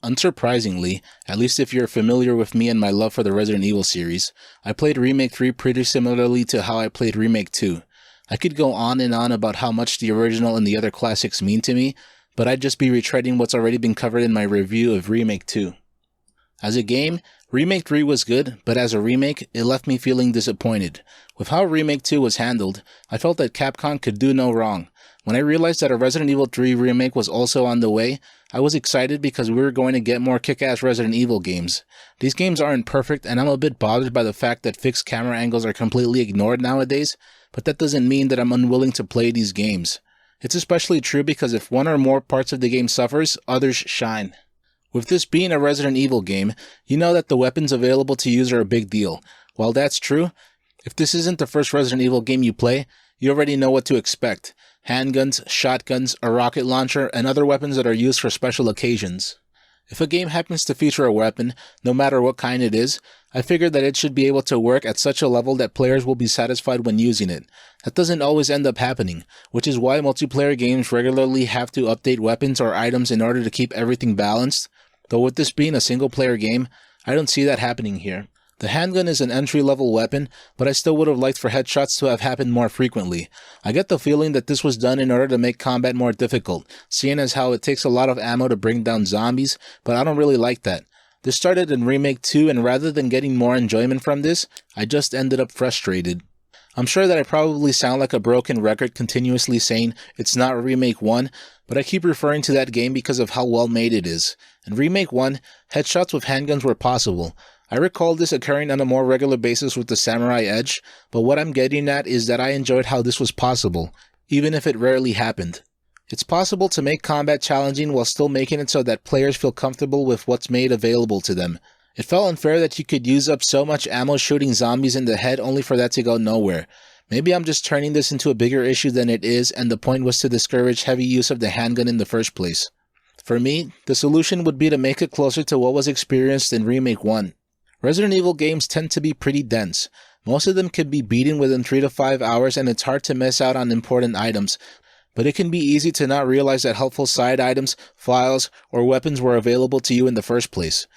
Unsurprisingly, at least if you're familiar with me and my love for the Resident Evil series, I played Remake 3 pretty similarly to how I played Remake 2. I could go on and on about how much the original and the other classics mean to me, but I'd just be retreading what's already been covered in my review of Remake 2. As a game, Remake 3 was good, but as a remake, it left me feeling disappointed. With how Remake 2 was handled, I felt that Capcom could do no wrong. When I realized that a Resident Evil 3 remake was also on the way, I was excited because we were going to get more kick-ass Resident Evil games. These games aren't perfect, and I'm a bit bothered by the fact that fixed camera angles are completely ignored nowadays, but that doesn't mean that I'm unwilling to play these games. It's especially true because if one or more parts of the game suffers, others shine. With this being a Resident Evil game, you know that the weapons available to use are a big deal. While that's true, if this isn't the first Resident Evil game you play, you already know what to expect. Handguns, shotguns, a rocket launcher, and other weapons that are used for special occasions. If a game happens to feature a weapon, no matter what kind it is, I figured that it should be able to work at such a level that players will be satisfied when using it. That doesn't always end up happening, which is why multiplayer games regularly have to update weapons or items in order to keep everything balanced. Though with this being a single-player game, I don't see that happening here. The handgun is an entry-level weapon, but I still would have liked for headshots to have happened more frequently. I get the feeling that this was done in order to make combat more difficult, seeing as how it takes a lot of ammo to bring down zombies, but I don't really like that. This started in Remake 2, and rather than getting more enjoyment from this, I just ended up frustrated. I'm sure that I probably sound like a broken record continuously saying it's not Remake 1, but I keep referring to that game because of how well made it is. In Remake 1, headshots with handguns were possible. I recall this occurring on a more regular basis with the Samurai Edge, but what I'm getting at is that I enjoyed how this was possible, even if it rarely happened. It's possible to make combat challenging while still making it so that players feel comfortable with what's made available to them. It felt unfair that you could use up so much ammo shooting zombies in the head only for that to go nowhere. Maybe I'm just turning this into a bigger issue than it is, and the point was to discourage heavy use of the handgun in the first place. For me, the solution would be to make it closer to what was experienced in Remake 1. Resident Evil games tend to be pretty dense. Most of them can be beaten within 3 to 5 hours, and it's hard to miss out on important items, but it can be easy to not realize that helpful side items, files, or weapons were available to you in the first place.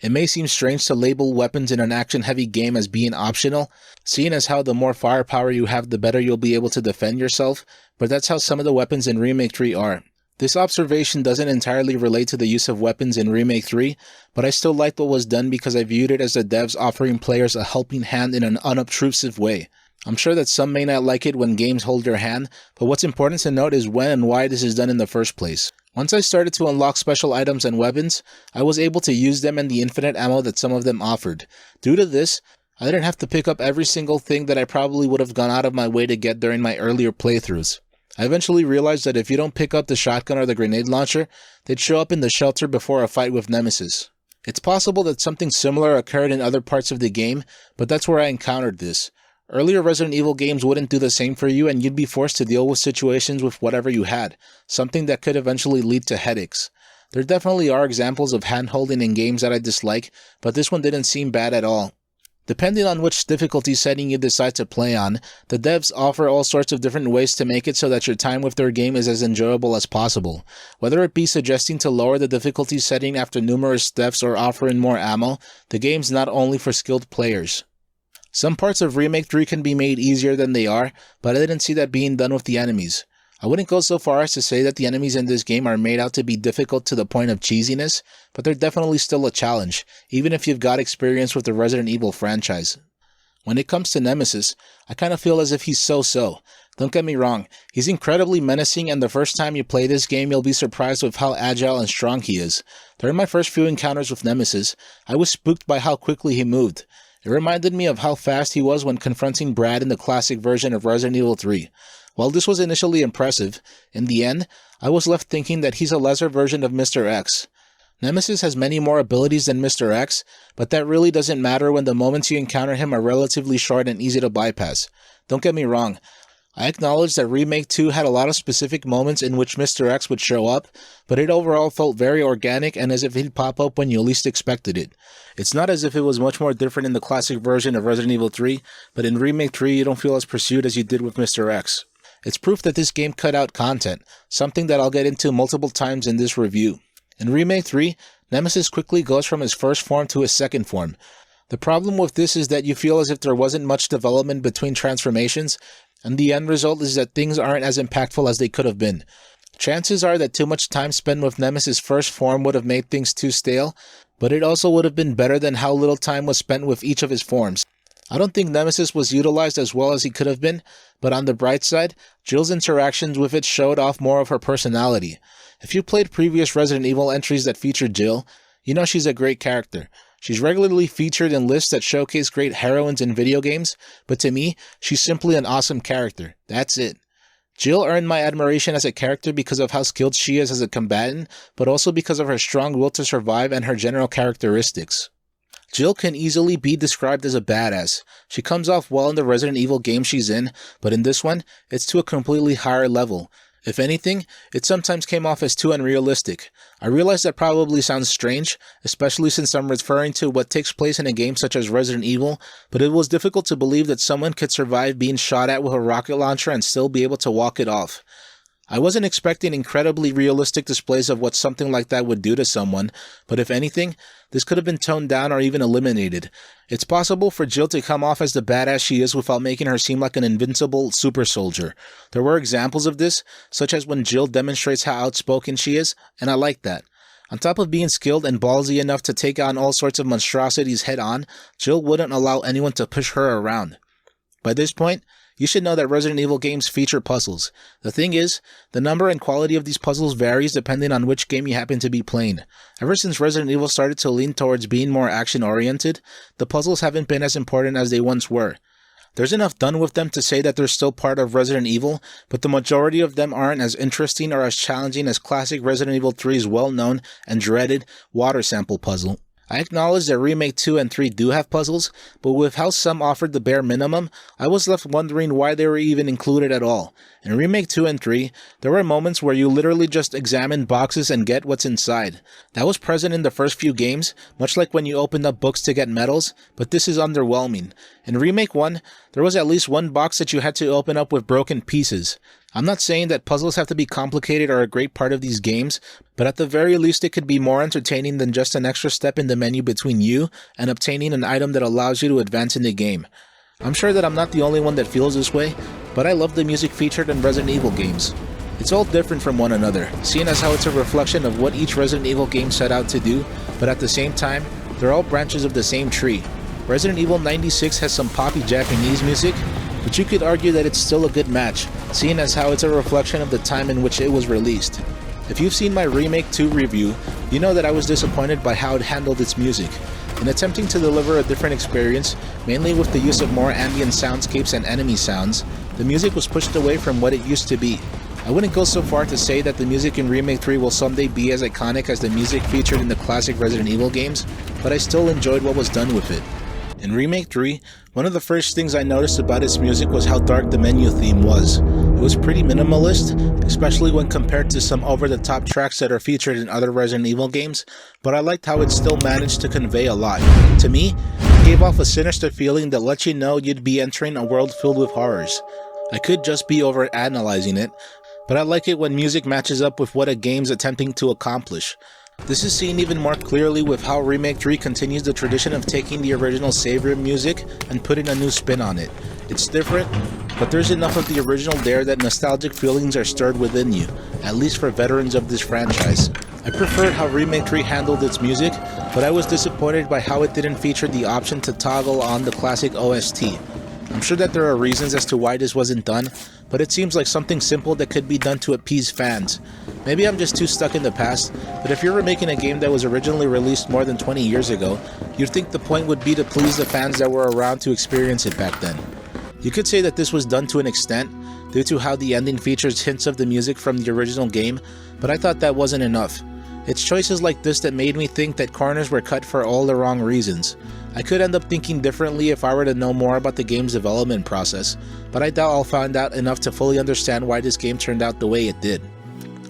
It may seem strange to label weapons in an action-heavy game as being optional, seeing as how the more firepower you have the better you'll be able to defend yourself, but that's how some of the weapons in Remake 3 are. This observation doesn't entirely relate to the use of weapons in Remake 3, but I still liked what was done because I viewed it as the devs offering players a helping hand in an unobtrusive way. I'm sure that some may not like it when games hold your hand, but what's important to note is when and why this is done in the first place. Once I started to unlock special items and weapons, I was able to use them and the infinite ammo that some of them offered. Due to this, I didn't have to pick up every single thing that I probably would have gone out of my way to get during my earlier playthroughs. I eventually realized that if you don't pick up the shotgun or the grenade launcher, they'd show up in the shelter before a fight with Nemesis. It's possible that something similar occurred in other parts of the game, but that's where I encountered this. Earlier Resident Evil games wouldn't do the same for you, and you'd be forced to deal with situations with whatever you had, something that could eventually lead to headaches. There definitely are examples of hand-holding in games that I dislike, but this one didn't seem bad at all. Depending on which difficulty setting you decide to play on, the devs offer all sorts of different ways to make it so that your time with their game is as enjoyable as possible. Whether it be suggesting to lower the difficulty setting after numerous deaths or offering more ammo, the game's not only for skilled players. Some parts of Remake 3 can be made easier than they are, but I didn't see that being done with the enemies. I wouldn't go so far as to say that the enemies in this game are made out to be difficult to the point of cheesiness, but they're definitely still a challenge, even if you've got experience with the Resident Evil franchise. When it comes to Nemesis, I kind of feel as if he's so-so. Don't get me wrong, he's incredibly menacing, and the first time you play this game you'll be surprised with how agile and strong he is. During my first few encounters with Nemesis, I was spooked by how quickly he moved. It reminded me of how fast he was when confronting Brad in the classic version of Resident Evil 3. While this was initially impressive, in the end, I was left thinking that he's a lesser version of Mr. X. Nemesis has many more abilities than Mr. X, but that really doesn't matter when the moments you encounter him are relatively short and easy to bypass. Don't get me wrong, I acknowledge that Remake 2 had a lot of specific moments in which Mr. X would show up, but it overall felt very organic and as if he'd pop up when you least expected it. It's not as if it was much more different in the classic version of Resident Evil 3, but in Remake 3 you don't feel as pursued as you did with Mr. X. It's proof that this game cut out content, something that I'll get into multiple times in this review. In Remake 3, Nemesis quickly goes from his first form to his second form. The problem with this is that you feel as if there wasn't much development between transformations, and the end result is that things aren't as impactful as they could have been. Chances are that too much time spent with Nemesis' first form would have made things too stale, but it also would have been better than how little time was spent with each of his forms. I don't think Nemesis was utilized as well as he could have been, but on the bright side, Jill's interactions with it showed off more of her personality. If you played previous Resident Evil entries that featured Jill, you know she's a great character. She's regularly featured in lists that showcase great heroines in video games, but to me, she's simply an awesome character. That's it. Jill earned my admiration as a character because of how skilled she is as a combatant, but also because of her strong will to survive and her general characteristics. Jill can easily be described as a badass. She comes off well in the Resident Evil game she's in, but in this one, it's to a completely higher level. If anything, it sometimes came off as too unrealistic. I realize that probably sounds strange, especially since I'm referring to what takes place in a game such as Resident Evil, but it was difficult to believe that someone could survive being shot at with a rocket launcher and still be able to walk it off. I wasn't expecting incredibly realistic displays of what something like that would do to someone, but if anything, this could have been toned down or even eliminated. It's possible for Jill to come off as the badass she is without making her seem like an invincible super soldier. There were examples of this, such as when Jill demonstrates how outspoken she is, and I like that. On top of being skilled and ballsy enough to take on all sorts of monstrosities head on, Jill wouldn't allow anyone to push her around. By this point, you should know that Resident Evil games feature puzzles. The thing is, the number and quality of these puzzles varies depending on which game you happen to be playing. Ever since Resident Evil started to lean towards being more action-oriented, the puzzles haven't been as important as they once were. There's enough done with them to say that they're still part of Resident Evil, but the majority of them aren't as interesting or as challenging as classic Resident Evil 3's well-known and dreaded water sample puzzle. I acknowledge that Remake 2 and 3 do have puzzles, but with how some offered the bare minimum, I was left wondering why they were even included at all. In Remake 2 and 3, there were moments where you literally just examine boxes and get what's inside. That was present in the first few games, much like when you opened up books to get medals, but this is underwhelming. In Remake 1, there was at least one box that you had to open up with broken pieces. I'm not saying that puzzles have to be complicated or a great part of these games, but at the very least it could be more entertaining than just an extra step in the menu between you and obtaining an item that allows you to advance in the game. I'm sure that I'm not the only one that feels this way, but I love the music featured in Resident Evil games. It's all different from one another, seeing as how it's a reflection of what each Resident Evil game set out to do, but at the same time, they're all branches of the same tree. Resident Evil 96 has some poppy Japanese music, but you could argue that it's still a good match, seeing as how it's a reflection of the time in which it was released. If you've seen my Remake 2 review, you know that I was disappointed by how it handled its music. In attempting to deliver a different experience, mainly with the use of more ambient soundscapes and enemy sounds, the music was pushed away from what it used to be. I wouldn't go so far to say that the music in Remake 3 will someday be as iconic as the music featured in the classic Resident Evil games, but I still enjoyed what was done with it. In Remake 3, one of the first things I noticed about its music was how dark the menu theme was. It was pretty minimalist, especially when compared to some over-the-top tracks that are featured in other Resident Evil games, but I liked how it still managed to convey a lot. To me, it gave off a sinister feeling that lets you know you'd be entering a world filled with horrors. I could just be over-analyzing it, but I like it when music matches up with what a game's attempting to accomplish. This is seen even more clearly with how Remake 3 continues the tradition of taking the original save room music and putting a new spin on it. It's different, but there's enough of the original there that nostalgic feelings are stirred within you, at least for veterans of this franchise. I preferred how Remake 3 handled its music, but I was disappointed by how it didn't feature the option to toggle on the classic OST. I'm sure that there are reasons as to why this wasn't done, but it seems like something simple that could be done to appease fans. Maybe I'm just too stuck in the past, but if you're remaking a game that was originally released more than 20 years ago, you'd think the point would be to please the fans that were around to experience it back then. You could say that this was done to an extent, due to how the ending features hints of the music from the original game, but I thought that wasn't enough. It's choices like this that made me think that corners were cut for all the wrong reasons. I could end up thinking differently if I were to know more about the game's development process, but I doubt I'll find out enough to fully understand why this game turned out the way it did.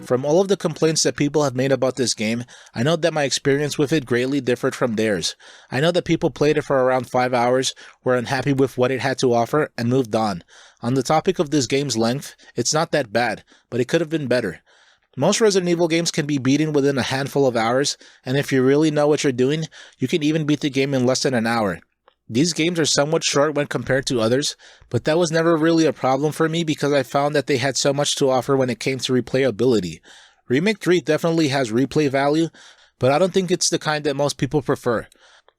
From all of the complaints that people have made about this game, I know that my experience with it greatly differed from theirs. I know that people played it for around 5 hours, were unhappy with what it had to offer, and moved on. On the topic of this game's length, it's not that bad, but it could have been better. Most Resident Evil games can be beaten within a handful of hours, and if you really know what you're doing, you can even beat the game in less than an hour. These games are somewhat short when compared to others, but that was never really a problem for me because I found that they had so much to offer when it came to replayability. Remake 3 definitely has replay value, but I don't think it's the kind that most people prefer.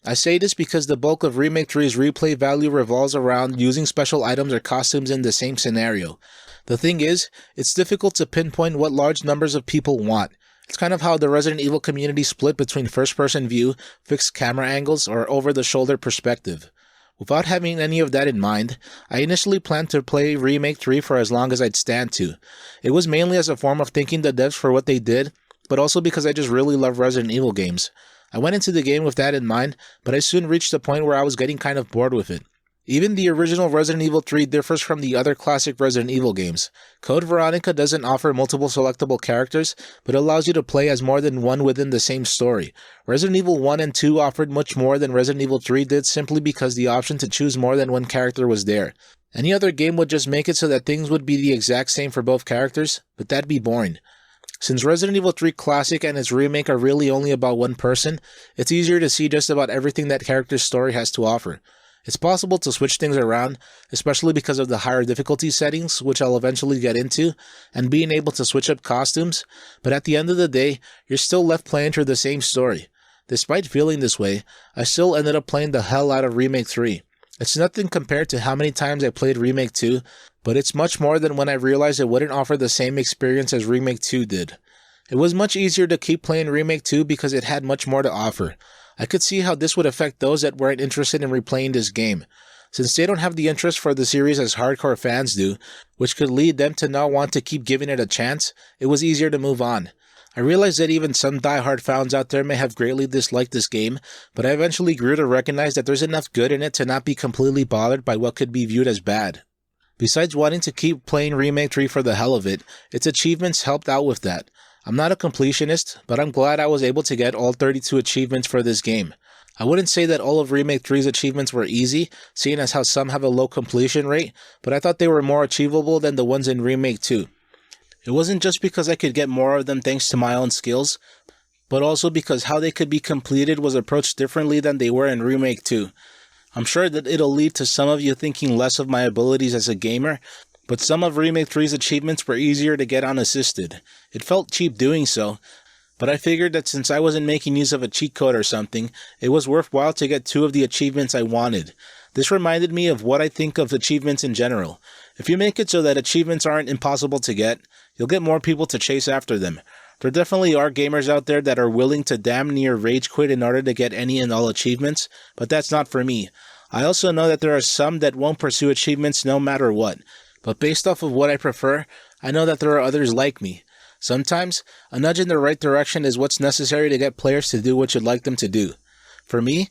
I say this because the bulk of Remake 3's replay value revolves around using special items or costumes in the same scenario. The thing is, it's difficult to pinpoint what large numbers of people want. It's kind of how the Resident Evil community split between first-person view, fixed camera angles, or over-the-shoulder perspective. Without having any of that in mind, I initially planned to play Remake 3 for as long as I'd stand to. It was mainly as a form of thanking the devs for what they did, but also because I just really love Resident Evil games. I went into the game with that in mind, but I soon reached a point where I was getting kind of bored with it. Even the original Resident Evil 3 differs from the other classic Resident Evil games. Code Veronica doesn't offer multiple selectable characters, but allows you to play as more than one within the same story. Resident Evil 1 and 2 offered much more than Resident Evil 3 did simply because the option to choose more than one character was there. Any other game would just make it so that things would be the exact same for both characters, but that'd be boring. Since Resident Evil 3 Classic and its remake are really only about one person, it's easier to see just about everything that character's story has to offer. It's possible to switch things around, especially because of the higher difficulty settings, which I'll eventually get into, and being able to switch up costumes, but at the end of the day, you're still left playing through the same story. Despite feeling this way, I still ended up playing the hell out of Remake 3. It's nothing compared to how many times I played Remake 2, but it's much more than when I realized it wouldn't offer the same experience as Remake 2 did. It was much easier to keep playing Remake 2 because it had much more to offer. I could see how this would affect those that weren't interested in replaying this game. Since they don't have the interest for the series as hardcore fans do, which could lead them to not want to keep giving it a chance, it was easier to move on. I realized that even some die-hard fans out there may have greatly disliked this game, but I eventually grew to recognize that there's enough good in it to not be completely bothered by what could be viewed as bad. Besides wanting to keep playing Remake 3 for the hell of it, its achievements helped out with that. I'm not a completionist, but I'm glad I was able to get all 32 achievements for this game. I wouldn't say that all of Remake 3's achievements were easy, seeing as how some have a low completion rate, but I thought they were more achievable than the ones in Remake 2. It wasn't just because I could get more of them thanks to my own skills, but also because how they could be completed was approached differently than they were in Remake 2. I'm sure that it'll lead to some of you thinking less of my abilities as a gamer, but some of Remake 3's achievements were easier to get unassisted. It felt cheap doing so, but I figured that since I wasn't making use of a cheat code or something, it was worthwhile to get 2 of the achievements I wanted. This reminded me of what I think of achievements in general. If you make it so that achievements aren't impossible to get, you'll get more people to chase after them. There definitely are gamers out there that are willing to damn near rage quit in order to get any and all achievements, but that's not for me. I also know that there are some that won't pursue achievements no matter what. But based off of what I prefer, I know that there are others like me. Sometimes, a nudge in the right direction is what's necessary to get players to do what you'd like them to do. For me,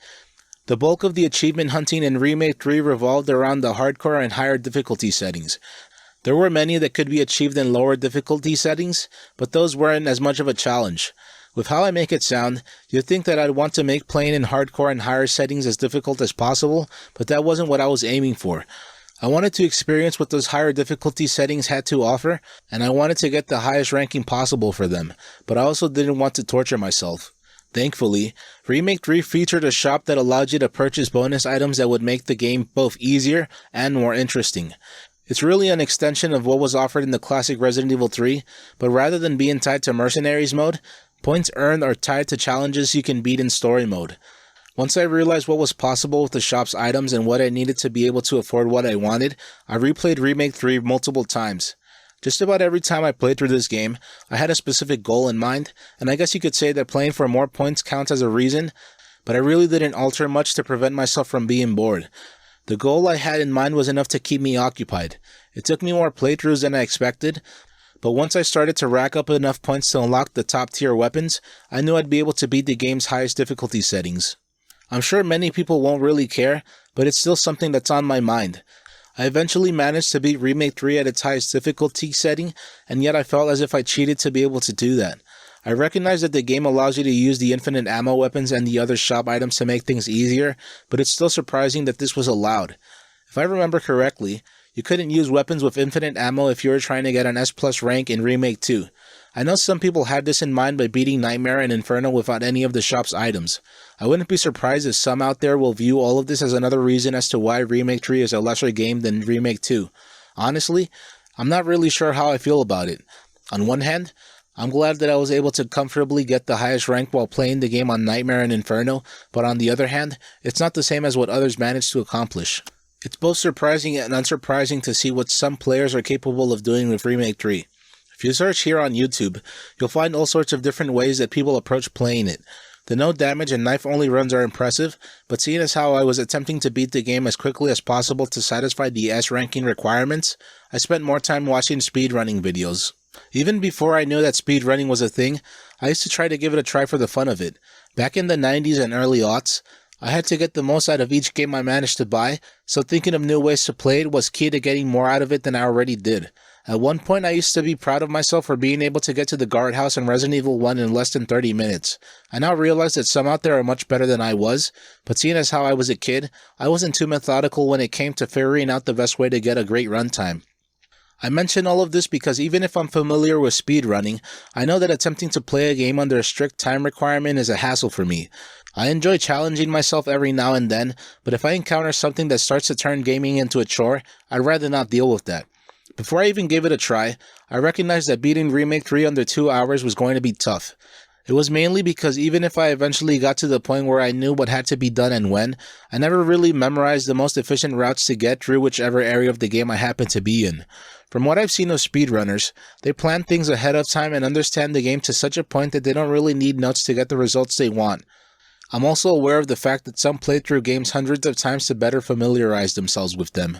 the bulk of the achievement hunting in Remake 3 revolved around the hardcore and higher difficulty settings. There were many that could be achieved in lower difficulty settings, but those weren't as much of a challenge. With how I make it sound, you'd think that I'd want to make playing in hardcore and higher settings as difficult as possible, but that wasn't what I was aiming for. I wanted to experience what those higher difficulty settings had to offer, and I wanted to get the highest ranking possible for them, but I also didn't want to torture myself. Thankfully, Remake 3 featured a shop that allowed you to purchase bonus items that would make the game both easier and more interesting. It's really an extension of what was offered in the classic Resident Evil 3, but rather than being tied to Mercenaries mode, points earned are tied to challenges you can beat in story mode. Once I realized what was possible with the shop's items and what I needed to be able to afford what I wanted, I replayed Remake 3 multiple times. Just about every time I played through this game, I had a specific goal in mind, and I guess you could say that playing for more points counts as a reason, but I really didn't alter much to prevent myself from being bored. The goal I had in mind was enough to keep me occupied. It took me more playthroughs than I expected, but once I started to rack up enough points to unlock the top tier weapons, I knew I'd be able to beat the game's highest difficulty settings. I'm sure many people won't really care, but it's still something that's on my mind. I eventually managed to beat Remake 3 at its highest difficulty setting, and yet I felt as if I cheated to be able to do that. I recognize that the game allows you to use the infinite ammo weapons and the other shop items to make things easier, but it's still surprising that this was allowed. If I remember correctly, you couldn't use weapons with infinite ammo if you were trying to get an S+ rank in Remake 2. I know some people had this in mind by beating Nightmare and Inferno without any of the shop's items. I wouldn't be surprised if some out there will view all of this as another reason as to why Remake 3 is a lesser game than Remake 2. Honestly, I'm not really sure how I feel about it. On one hand, I'm glad that I was able to comfortably get the highest rank while playing the game on Nightmare and Inferno, but on the other hand, it's not the same as what others managed to accomplish. It's both surprising and unsurprising to see what some players are capable of doing with Remake 3. If you search here on YouTube, you'll find all sorts of different ways that people approach playing it. The no damage and knife only runs are impressive, but seeing as how I was attempting to beat the game as quickly as possible to satisfy the S ranking requirements, I spent more time watching speedrunning videos. Even before I knew that speedrunning was a thing, I used to try to give it a try for the fun of it. Back in the 90s and early aughts, I had to get the most out of each game I managed to buy, so thinking of new ways to play it was key to getting more out of it than I already did. At one point I used to be proud of myself for being able to get to the guardhouse in Resident Evil 1 in less than 30 minutes. I now realize that some out there are much better than I was, but seeing as how I was a kid, I wasn't too methodical when it came to figuring out the best way to get a great runtime. I mention all of this because even if I'm familiar with speedrunning, I know that attempting to play a game under a strict time requirement is a hassle for me. I enjoy challenging myself every now and then, but if I encounter something that starts to turn gaming into a chore, I'd rather not deal with that. Before I even gave it a try, I recognized that beating Remake 3 under 2 hours was going to be tough. It was mainly because even if I eventually got to the point where I knew what had to be done and when, I never really memorized the most efficient routes to get through whichever area of the game I happened to be in. From what I've seen of speedrunners, they plan things ahead of time and understand the game to such a point that they don't really need notes to get the results they want. I'm also aware of the fact that some play through games hundreds of times to better familiarize themselves with them.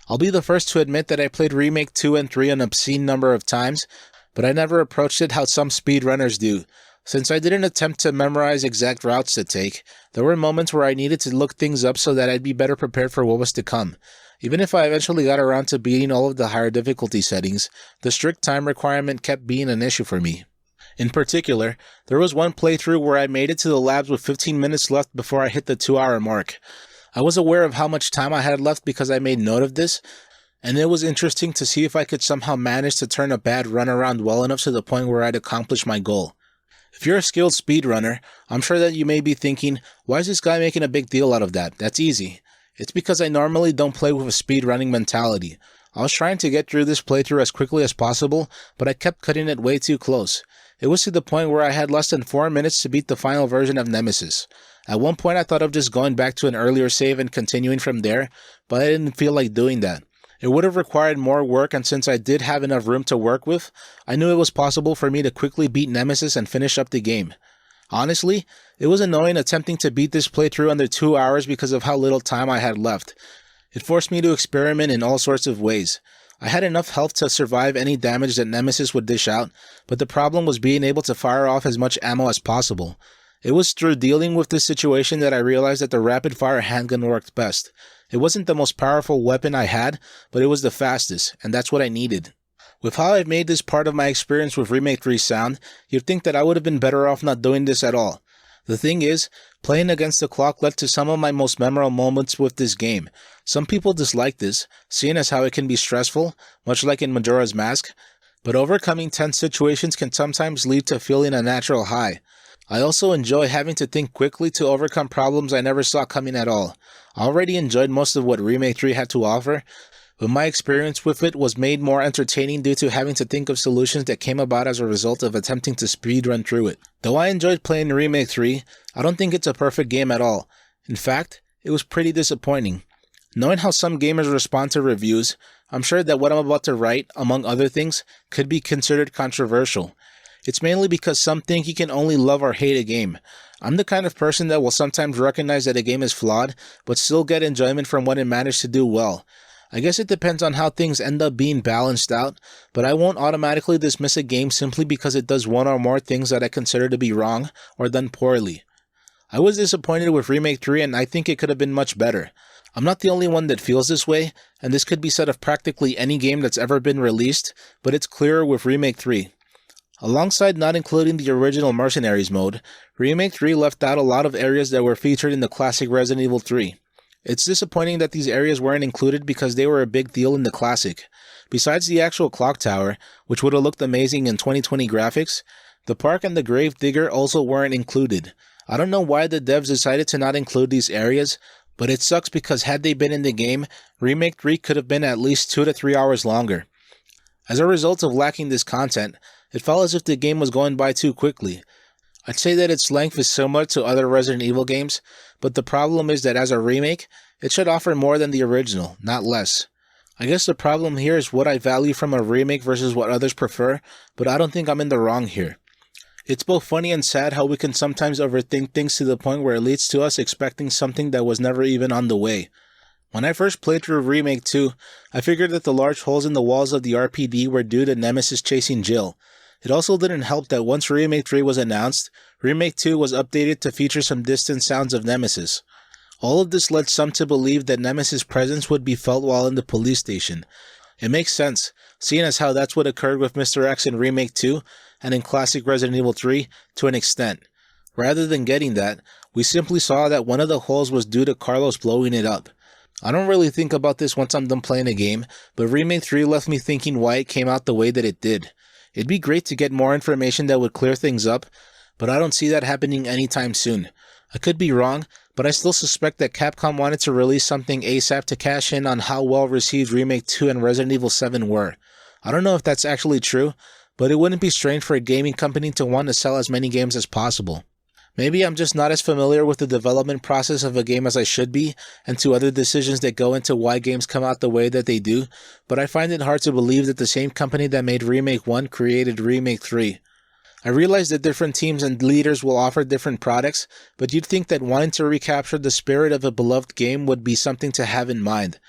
I'll be the first to admit that I played Remake 2 and 3 an obscene number of times, but I never approached it how some speedrunners do. Since I didn't attempt to memorize exact routes to take, there were moments where I needed to look things up so that I'd be better prepared for what was to come. Even if I eventually got around to beating all of the higher difficulty settings, the strict time requirement kept being an issue for me. In particular, there was one playthrough where I made it to the labs with 15 minutes left before I hit the 2-hour mark. I was aware of how much time I had left because I made note of this, and it was interesting to see if I could somehow manage to turn a bad run around well enough to the point where I'd accomplish my goal. If you're a skilled speedrunner, I'm sure that you may be thinking, why is this guy making a big deal out of that? That's easy. It's because I normally don't play with a speedrunning mentality. I was trying to get through this playthrough as quickly as possible, but I kept cutting it way too close. It was to the point where I had less than 4 minutes to beat the final version of Nemesis. At one point I thought of just going back to an earlier save and continuing from there, but I didn't feel like doing that. It would have required more work, and since I did have enough room to work with, I knew it was possible for me to quickly beat Nemesis and finish up the game. Honestly, it was annoying attempting to beat this playthrough under 2 hours because of how little time I had left. It forced me to experiment in all sorts of ways. I had enough health to survive any damage that Nemesis would dish out, but the problem was being able to fire off as much ammo as possible. It was through dealing with this situation that I realized that the rapid-fire handgun worked best. It wasn't the most powerful weapon I had, but it was the fastest, and that's what I needed. With how I've made this part of my experience with Remake 3 sound, you'd think that I would have been better off not doing this at all. The thing is, playing against the clock led to some of my most memorable moments with this game. Some people dislike this, seeing as how it can be stressful, much like in Majora's Mask, but overcoming tense situations can sometimes lead to feeling a natural high. I also enjoy having to think quickly to overcome problems I never saw coming at all. I already enjoyed most of what Remake 3 had to offer, but my experience with it was made more entertaining due to having to think of solutions that came about as a result of attempting to speedrun through it. Though I enjoyed playing Remake 3, I don't think it's a perfect game at all. In fact, it was pretty disappointing. Knowing how some gamers respond to reviews, I'm sure that what I'm about to write, among other things, could be considered controversial. It's mainly because some think you can only love or hate a game. I'm the kind of person that will sometimes recognize that a game is flawed, but still get enjoyment from what it managed to do well. I guess it depends on how things end up being balanced out, but I won't automatically dismiss a game simply because it does one or more things that I consider to be wrong or done poorly. I was disappointed with Remake 3 and I think it could have been much better. I'm not the only one that feels this way, and this could be said of practically any game that's ever been released, but it's clearer with Remake 3. Alongside not including the original Mercenaries mode, Remake 3 left out a lot of areas that were featured in the classic Resident Evil 3. It's disappointing that these areas weren't included because they were a big deal in the classic. Besides the actual clock tower, which would have looked amazing in 2020 graphics, the park and the grave digger also weren't included. I don't know why the devs decided to not include these areas, but it sucks because had they been in the game, Remake 3 could have been at least 2 to 3 hours longer. As a result of lacking this content, it felt as if the game was going by too quickly. I'd say that its length is similar to other Resident Evil games, but the problem is that as a remake, it should offer more than the original, not less. I guess the problem here is what I value from a remake versus what others prefer, but I don't think I'm in the wrong here. It's both funny and sad how we can sometimes overthink things to the point where it leads to us expecting something that was never even on the way. When I first played through Remake 2, I figured that the large holes in the walls of the RPD were due to Nemesis chasing Jill. It also didn't help that once Remake 3 was announced, Remake 2 was updated to feature some distant sounds of Nemesis. All of this led some to believe that Nemesis' presence would be felt while in the police station. It makes sense, seeing as how that's what occurred with Mr. X in Remake 2, and in classic Resident Evil 3 to an extent. Rather than getting that, we simply saw that one of the holes was due to Carlos blowing it up. I don't really think about this once I'm done playing a game, but Remake 3 left me thinking why it came out the way that it did. It'd be great to get more information that would clear things up, but I don't see that happening anytime soon. I could be wrong, but I still suspect that Capcom wanted to release something ASAP to cash in on how well received Remake 2 and Resident Evil 7 were. I don't know if that's actually true, but it wouldn't be strange for a gaming company to want to sell as many games as possible. Maybe I'm just not as familiar with the development process of a game as I should be, and to other decisions that go into why games come out the way that they do, but I find it hard to believe that the same company that made Remake 1 created Remake 3. I realize that different teams and leaders will offer different products, but you'd think that wanting to recapture the spirit of a beloved game would be something to have in mind.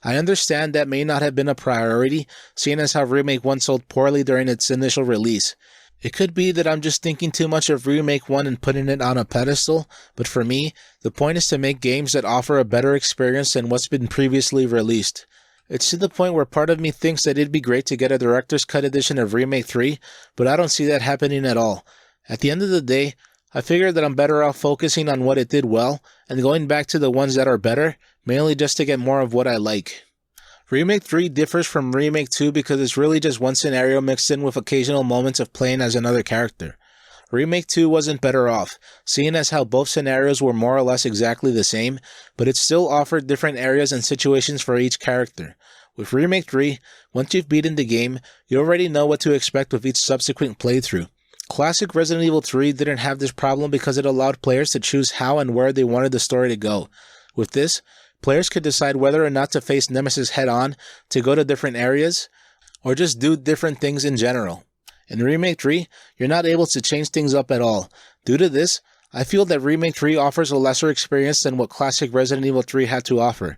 I understand that may not have been a priority, seeing as how Remake 1 sold poorly during its initial release. It could be that I'm just thinking too much of Remake 1 and putting it on a pedestal, but for me, the point is to make games that offer a better experience than what's been previously released. It's to the point where part of me thinks that it'd be great to get a director's cut edition of Remake 3, but I don't see that happening at all. At the end of the day, I figure that I'm better off focusing on what it did well, and going back to the ones that are better, mainly just to get more of what I like. Remake 3 differs from Remake 2 because it's really just one scenario mixed in with occasional moments of playing as another character. Remake 2 wasn't better off, seeing as how both scenarios were more or less exactly the same, but it still offered different areas and situations for each character. With Remake 3, once you've beaten the game, you already know what to expect with each subsequent playthrough. Classic Resident Evil 3 didn't have this problem because it allowed players to choose how and where they wanted the story to go. With this, players could decide whether or not to face Nemesis head-on, to go to different areas, or just do different things in general. In Remake 3, you're not able to change things up at all. Due to this, I feel that Remake 3 offers a lesser experience than what classic Resident Evil 3 had to offer.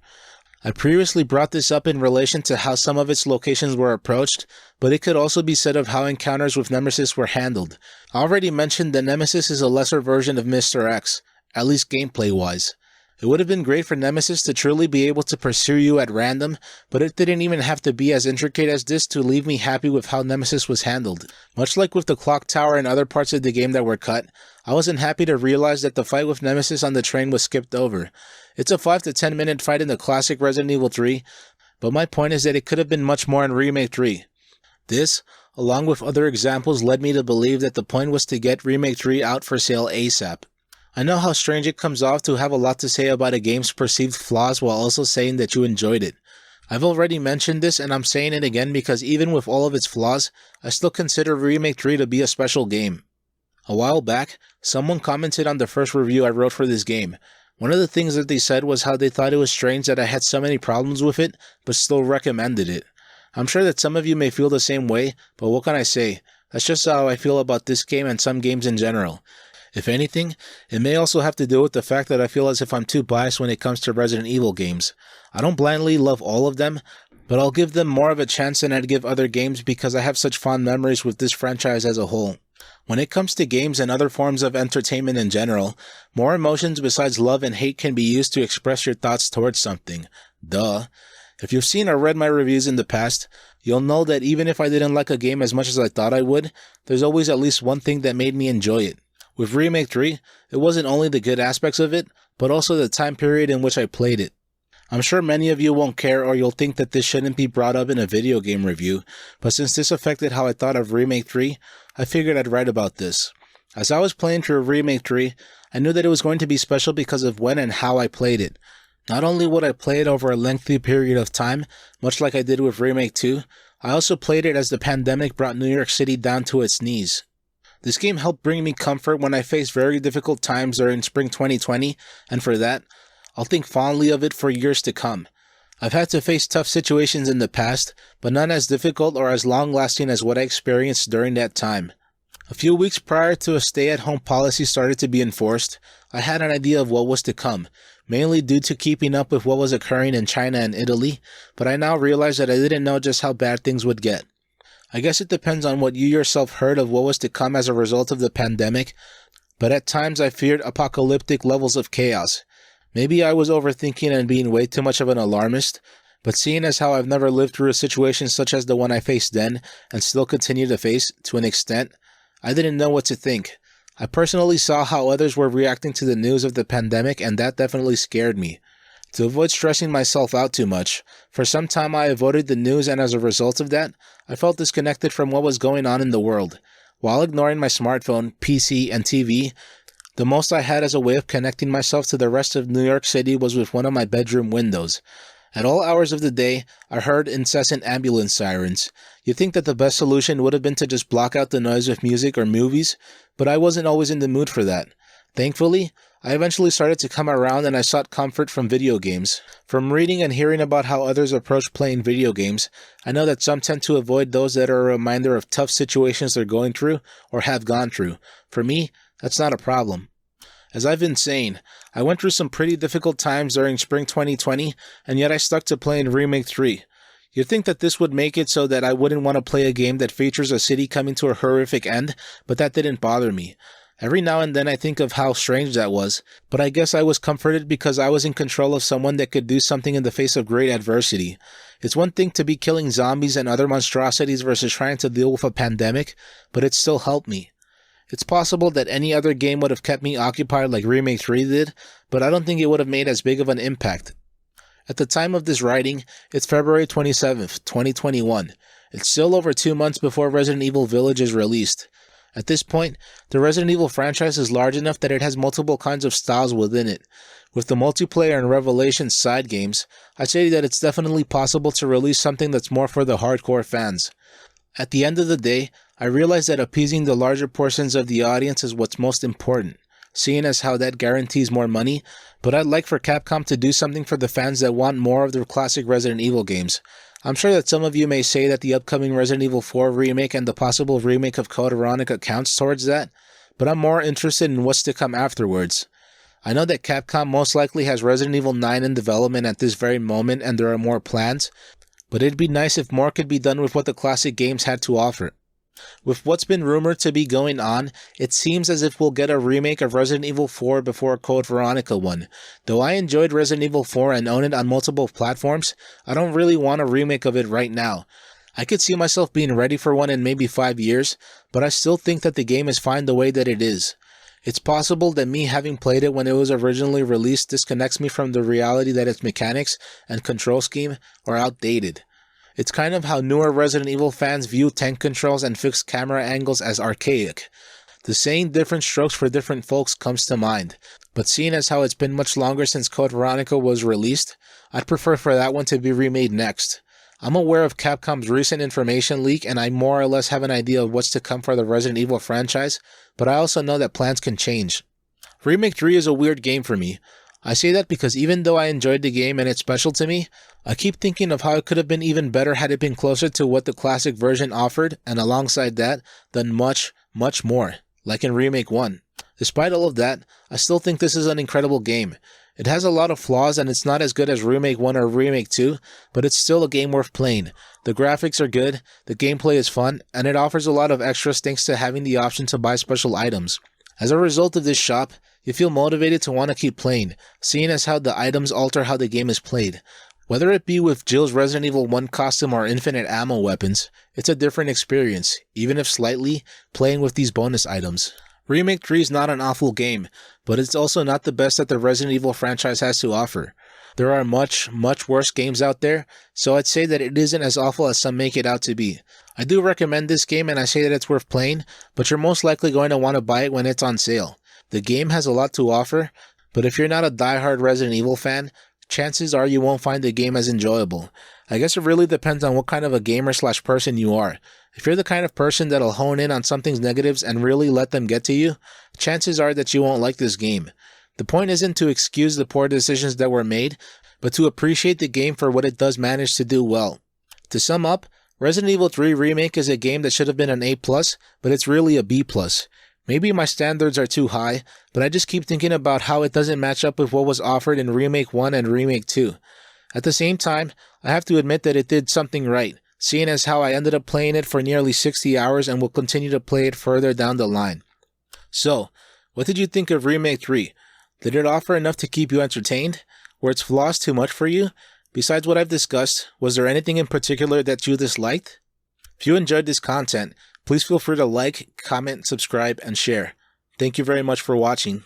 I previously brought this up in relation to how some of its locations were approached, but it could also be said of how encounters with Nemesis were handled. I already mentioned that Nemesis is a lesser version of Mr. X, at least gameplay-wise. It would have been great for Nemesis to truly be able to pursue you at random, but it didn't even have to be as intricate as this to leave me happy with how Nemesis was handled. Much like with the clock tower and other parts of the game that were cut, I wasn't happy to realize that the fight with Nemesis on the train was skipped over. It's a 5 to 10 minute fight in the classic Resident Evil 3, but my point is that it could have been much more in Remake 3. This, along with other examples, led me to believe that the point was to get Remake 3 out for sale ASAP. I know how strange it comes off to have a lot to say about a game's perceived flaws while also saying that you enjoyed it. I've already mentioned this and I'm saying it again because even with all of its flaws, I still consider Remake 3 to be a special game. A while back, someone commented on the first review I wrote for this game. One of the things that they said was how they thought it was strange that I had so many problems with it, but still recommended it. I'm sure that some of you may feel the same way, but what can I say? That's just how I feel about this game and some games in general. If anything, it may also have to do with the fact that I feel as if I'm too biased when it comes to Resident Evil games. I don't blindly love all of them, but I'll give them more of a chance than I'd give other games because I have such fond memories with this franchise as a whole. When it comes to games and other forms of entertainment in general, more emotions besides love and hate can be used to express your thoughts towards something. Duh. If you've seen or read my reviews in the past, you'll know that even if I didn't like a game as much as I thought I would, there's always at least one thing that made me enjoy it. With Remake 3, it wasn't only the good aspects of it, but also the time period in which I played it. I'm sure many of you won't care or you'll think that this shouldn't be brought up in a video game review, but since this affected how I thought of Remake 3, I figured I'd write about this. As I was playing through Remake 3, I knew that it was going to be special because of when and how I played it. Not only would I play it over a lengthy period of time, much like I did with Remake 2, I also played it as the pandemic brought New York City down to its knees. This game helped bring me comfort when I faced very difficult times during spring 2020, and for that, I'll think fondly of it for years to come. I've had to face tough situations in the past, but none as difficult or as long-lasting as what I experienced during that time. A few weeks prior to a stay-at-home policy started to be enforced, I had an idea of what was to come, mainly due to keeping up with what was occurring in China and Italy, but I now realize that I didn't know just how bad things would get. I guess it depends on what you yourself heard of what was to come as a result of the pandemic, but at times I feared apocalyptic levels of chaos. Maybe I was overthinking and being way too much of an alarmist, but seeing as how I've never lived through a situation such as the one I faced then, and still continue to face, to an extent, I didn't know what to think. I personally saw how others were reacting to the news of the pandemic, and that definitely scared me. To avoid stressing myself out too much, for some time I avoided the news, and as a result of that, I felt disconnected from what was going on in the world. While ignoring my smartphone, PC, and TV, the most I had as a way of connecting myself to the rest of New York City was with one of my bedroom windows. At all hours of the day, I heard incessant ambulance sirens. You'd think that the best solution would have been to just block out the noise with music or movies, but I wasn't always in the mood for that. Thankfully, I eventually started to come around and I sought comfort from video games. From reading and hearing about how others approach playing video games, I know that some tend to avoid those that are a reminder of tough situations they're going through or have gone through. For me, that's not a problem. As I've been saying, I went through some pretty difficult times during spring 2020, and yet I stuck to playing Remake 3. You'd think that this would make it so that I wouldn't want to play a game that features a city coming to a horrific end, but that didn't bother me. Every now and then I think of how strange that was, but I guess I was comforted because I was in control of someone that could do something in the face of great adversity. It's one thing to be killing zombies and other monstrosities versus trying to deal with a pandemic, but it still helped me. It's possible that any other game would have kept me occupied like Remake 3 did, but I don't think it would have made as big of an impact. At the time of this writing, it's February 27th, 2021. It's still over 2 months before Resident Evil Village is released. At this point, the Resident Evil franchise is large enough that it has multiple kinds of styles within it. With the multiplayer and Revelations side games, I say that it's definitely possible to release something that's more for the hardcore fans. At the end of the day, I realize that appeasing the larger portions of the audience is what's most important, seeing as how that guarantees more money, but I'd like for Capcom to do something for the fans that want more of their classic Resident Evil games. I'm sure that some of you may say that the upcoming Resident Evil 4 remake and the possible remake of Code Veronica counts towards that, but I'm more interested in what's to come afterwards. I know that Capcom most likely has Resident Evil 9 in development at this very moment and there are more plans, but it'd be nice if more could be done with what the classic games had to offer. With what's been rumored to be going on, it seems as if we'll get a remake of Resident Evil 4 before Code Veronica 1. Though I enjoyed Resident Evil 4 and own it on multiple platforms, I don't really want a remake of it right now. I could see myself being ready for one in maybe 5 years, but I still think that the game is fine the way that it is. It's possible that me having played it when it was originally released disconnects me from the reality that its mechanics and control scheme are outdated. It's kind of how newer Resident Evil fans view tank controls and fixed camera angles as archaic. The saying different strokes for different folks comes to mind, but seeing as how it's been much longer since Code Veronica was released, I'd prefer for that one to be remade next. I'm aware of Capcom's recent information leak and I more or less have an idea of what's to come for the Resident Evil franchise, but I also know that plans can change. Remake 3 is a weird game for me. I say that because even though I enjoyed the game and it's special to me, I keep thinking of how it could have been even better had it been closer to what the classic version offered, and alongside that, done much, much more, like in Remake 1. Despite all of that, I still think this is an incredible game. It has a lot of flaws and it's not as good as Remake 1 or Remake 2, but it's still a game worth playing. The graphics are good, the gameplay is fun, and it offers a lot of extras thanks to having the option to buy special items. As a result of this shop, you feel motivated to want to keep playing, seeing as how the items alter how the game is played. Whether it be with Jill's Resident Evil 1 costume or infinite ammo weapons, it's a different experience, even if slightly, playing with these bonus items. Remake 3 is not an awful game, but it's also not the best that the Resident Evil franchise has to offer. There are much worse games out there, so I'd say that it isn't as awful as some make it out to be. I do recommend this game and I say that it's worth playing, but you're most likely going to want to buy it when it's on sale. The game has a lot to offer, but if you're not a die-hard Resident Evil fan, chances are you won't find the game as enjoyable. I guess it really depends on what kind of a gamer/person you are. If you're the kind of person that'll hone in on something's negatives and really let them get to you, chances are that you won't like this game. The point isn't to excuse the poor decisions that were made, but to appreciate the game for what it does manage to do well. To sum up, Resident Evil 3 Remake is a game that should have been an A+, but it's really a B+. Maybe my standards are too high, but I just keep thinking about how it doesn't match up with what was offered in Remake 1 and Remake 2. At the same time, I have to admit that it did something right, seeing as how I ended up playing it for nearly 60 hours and will continue to play it further down the line. So, what did you think of Remake 3? Did it offer enough to keep you entertained? Were its flaws too much for you? Besides what I've discussed, was there anything in particular that you disliked? If you enjoyed this content, please feel free to like, comment, subscribe, and share. Thank you very much for watching.